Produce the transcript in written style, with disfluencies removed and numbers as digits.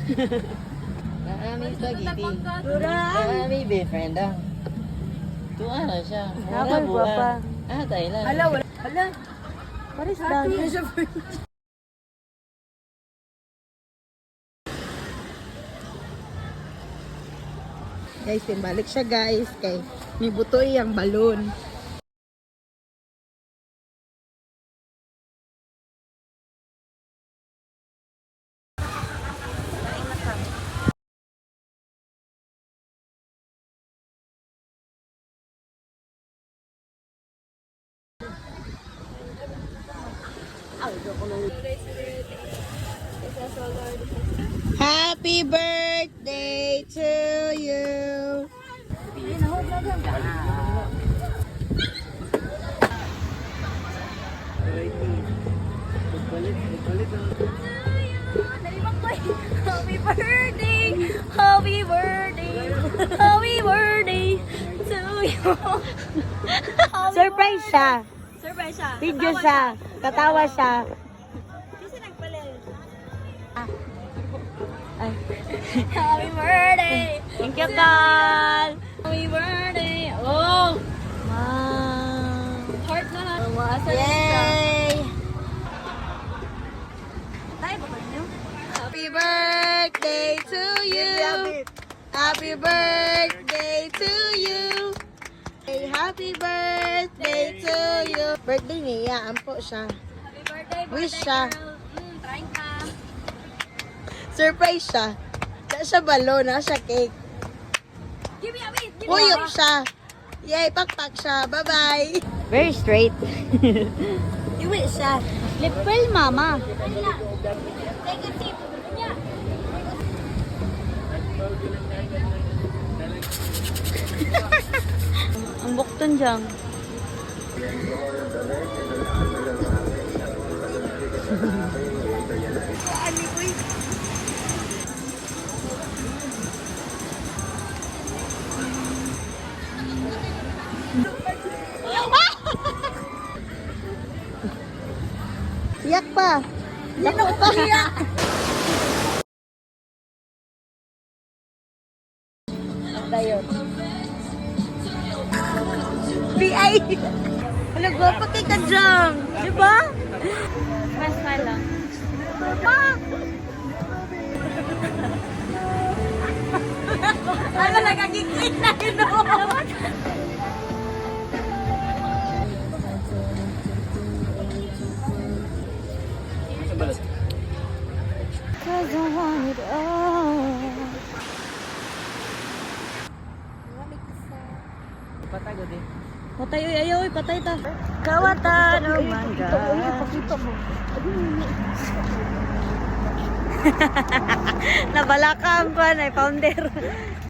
Naami spaghetti. Naami boyfriend ah. Tuwa na siya. Mura buwan. Ah, Thailand. Hala, wala. Hala. What is that? Guys, balik siya guys. Kay may butoy ang balon. Happy birthday to you. Happy birthday! Happy birthday! Happy birthday to you! Surprise siya. Surprise siya. Video siya. Katawa siya. Kasi nagpalit. Ay. Happy birthday! Thank you, Carl. Happy birthday! Oh! Wow. Heart na lang. Umasa siya. Yay! Tayo ba niyo? Happy birthday to you. Happy birthday to you. Hey, happy birthday to you. Birthday niya, ampo siya. Happy birthday, Wish birthday siya. girl. Trying ka. Surprise siya. Na siya balon, na siya cake. Give me a beat. Give me a Puyok beat. siya. Yay, pakpak siya. Bye-bye. Very straight. Iwi siya. Lip pearl, mama. Take a sip. Yeah. Ang bukton dyan. Iyak pa. Dako pa. Dayon. PI. Ano, gwapo kay ka dyan. Diba? Smile lang. Ano, nagagigit na yun. Cause I want it all. Patay ko din. Patay, uy, ayaw, uy, patay ta. Kawatan, oh my God. Pakita mo. Nabalakang ko, ay founder.